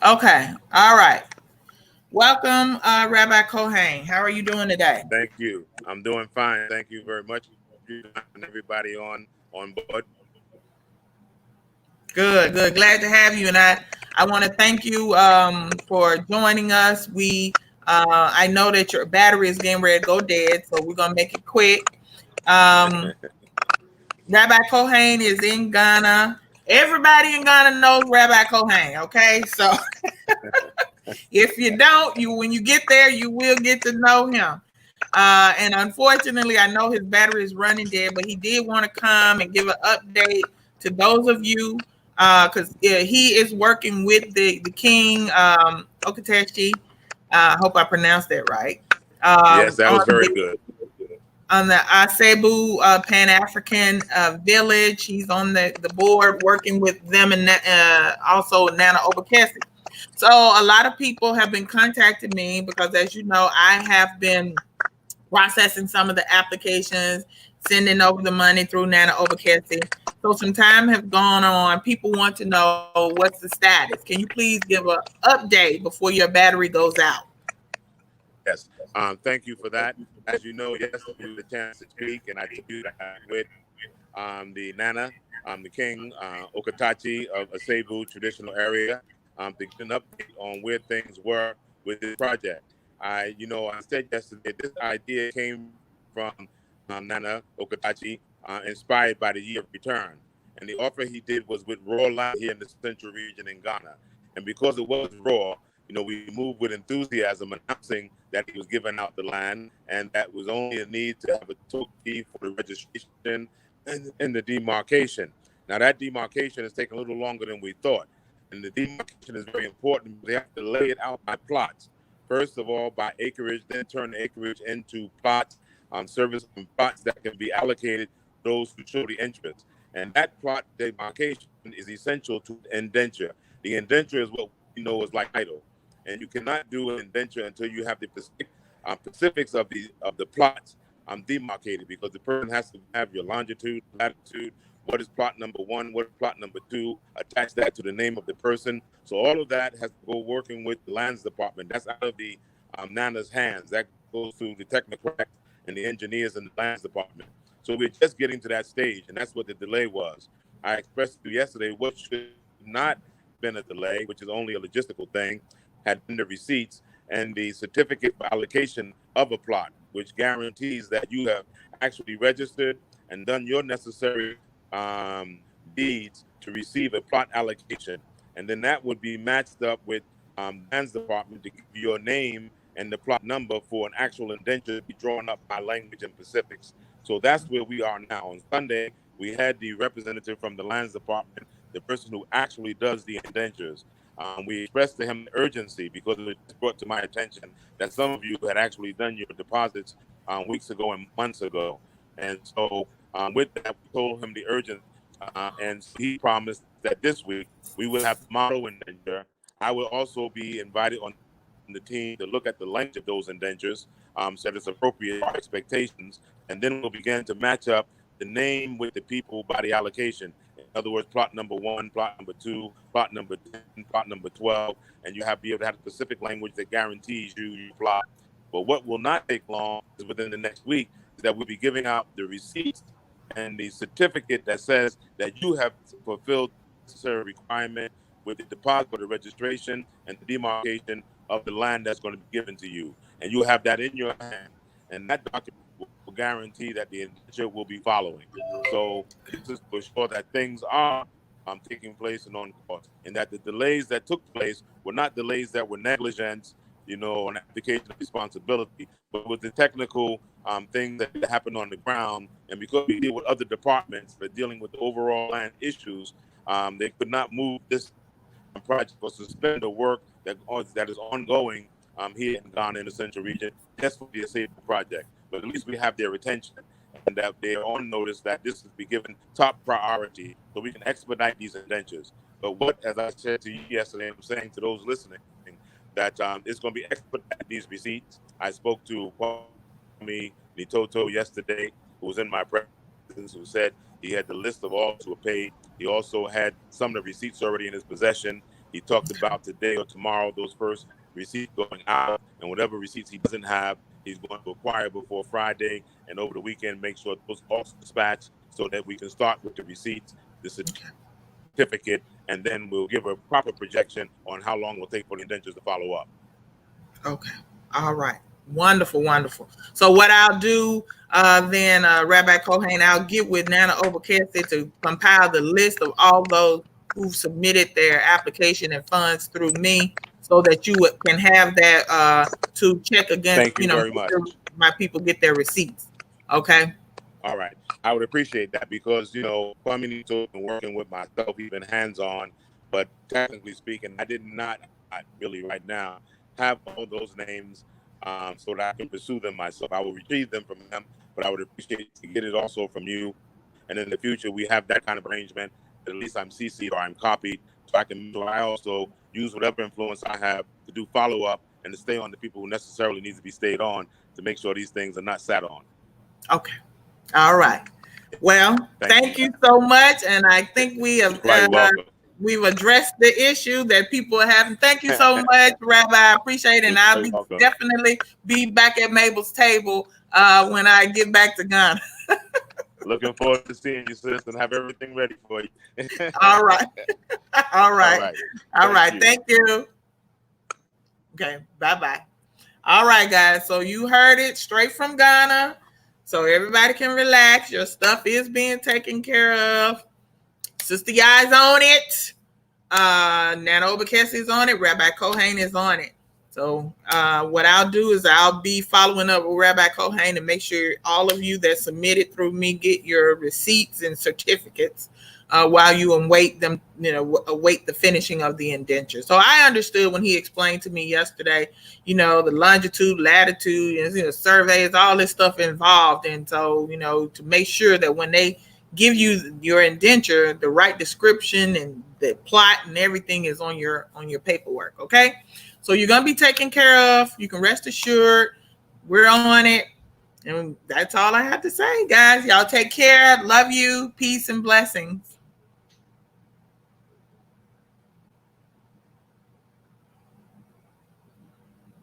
Okay. All right. Welcome, Rabbi Kohain. How are you doing today? Thank you. I'm doing fine. Thank you very much, and everybody on board. Good, good. Glad to have you. And I want to thank you for joining us. I know that your battery is getting ready to go dead, so we're gonna make it quick. Um, Rabbi Kohain is in Ghana. Everybody in Ghana knows Rabbi Kohain. Okay, so if you don't, you when you get there, you will get to know him. And unfortunately, I know his battery is running dead, but he did want to come and give an update to those of you because he is working with the king Okateshi. I hope I pronounced that right. Yes, that On was very the good. Asebu Pan African Village. He's on the board working with them and also Nana Obakesi. So a lot of people have been contacting me because, as you know, I have been processing some of the applications, sending over the money through Nana Obakesi. So some time has gone on. People want to know what's the status. Can you please give an update before your battery goes out? Yes. Thank you for that. As you know, yesterday we had a chance to speak, and I told you that with the Nana, the King Okatachi of Asebu traditional area, to get an update on where things were with this project. I said yesterday this idea came from Nana Okatachi, inspired by the Year of Return. And the offer he did was with raw land here in the central region in Ghana. And because it was raw, we moved with enthusiasm, announcing that he was giving out the land, and that was only a need to have a total deed for the registration and the demarcation. Now, that demarcation has taken a little longer than we thought. And the demarcation is very important. They have to lay it out by plots. First of all, by acreage, then turn the acreage into plots, service plots that can be allocated to those who show the interest. And that plot demarcation is essential to indenture. The indenture is what we know is like title. And you cannot do an indenture until you have the specifics of the plots demarcated, because the person has to have your longitude, latitude, what is plot number one, what is plot number two, attach that to the name of the person. So all of that has to go working with the lands department. That's out of the Nana's hands. That goes through the technocrats and the engineers in the lands department. So we're just getting to that stage, and that's what the delay was. I expressed to you yesterday what should not have been a delay, which is only a logistical thing, had been the receipts and the certificate for allocation of a plot, which guarantees that you have actually registered and done your necessary deeds to receive a plot allocation. And then that would be matched up with lands department to give you your name and the plot number for an actual indenture to be drawn up by language and specifics. So that's where we are now. On Sunday, we had the representative from the lands department, the person who actually does the indentures. We expressed to him the urgency because it was brought to my attention that some of you had actually done your deposits weeks ago and months ago. And so with that, we told him the urgency. And so he promised that this week we will have the model indenture. I will also be invited on the team to look at the language of those indentures, so that it's appropriate for our expectations. And then we'll begin to match up the name with the people by the allocation. In other words, plot number one, plot number two, plot number 10, plot number 12, and you have to be able to have a specific language that guarantees you your plot. But what will not take long is within the next week is that we'll be giving out the receipts and the certificate that says that you have fulfilled the necessary requirement with the deposit or the registration and the demarcation of the land that's going to be given to you. And you'll have that in your hand. And that document will guarantee that the indenture will be following. So this is to ensure that things are taking place and on course, and that the delays that took place were not delays that were negligence, an application of responsibility, but with the technical things that happened on the ground. And because we deal with other departments that are dealing with the overall land issues, they could not move this project or suspend the work that is ongoing here in Ghana in the Central Region just for the Asebu project. But at least we have their attention, and that they are on notice that this is be given top priority so we can expedite these indentures. But what, as I said to you yesterday, I'm saying to those listening, that it's going to be expedite these receipts. I spoke to Kwame Nitoto yesterday, who was in my presence, who said he had the list of all who were paid. He also had some of the receipts already in his possession. He talked about today or tomorrow those first receipts going out, and whatever receipts he doesn't have, he's going to acquire before Friday, and over the weekend make sure those also dispatch so that we can start with the receipts, the certificate, and then we'll give a proper projection on how long it will take for the indentures to follow up. Okay. All right. Wonderful, wonderful. So what I'll do then, Rabbi Kohain, I'll get with Nana Obakese to compile the list of all those who submitted their application and funds through me, so that you can have that to check against. Thank you very much. My people get their receipts. Okay. All right. I would appreciate that because, Kwame has been working with myself, even hands-on, but technically speaking, I did not really right now have all those names so that I can pursue them myself. I will retrieve them from them, but I would appreciate to get it also from you. And in the future, we have that kind of arrangement. At least I'm CC'd or I'm copied, so I also use whatever influence I have to do follow-up and to stay on the people who necessarily need to be stayed on to make sure these things are not sat on. Okay. All right. Well, thank you so much. And I think we have we've addressed the issue that people are having. Thank you so much, Rabbi. I appreciate it. And I'll definitely be back at Mabel's table when I get back to Ghana. Looking forward to seeing you, sis, and have everything ready for you. All right. All right. All right. Thank you. Okay. Bye-bye. All right, guys. So you heard it straight from Ghana. So everybody can relax. Your stuff is being taken care of. Sista Yaa is on it. Nana Obakese is on it. Rabbi Kohain is on it. So what I'll do is I'll be following up with Rabbi Kohain to make sure all of you that submitted through me get your receipts and certificates while you await them, await the finishing of the indenture. So I understood when he explained to me yesterday, the longitude, latitude, surveys, all this stuff involved. And so, to make sure that when they give you your indenture, the right description and the plot and everything is on your paperwork. Okay. So you're going to be taken care of. You can rest assured we're on it. And that's all I have to say, guys. Y'all take care. Love you. Peace and blessings.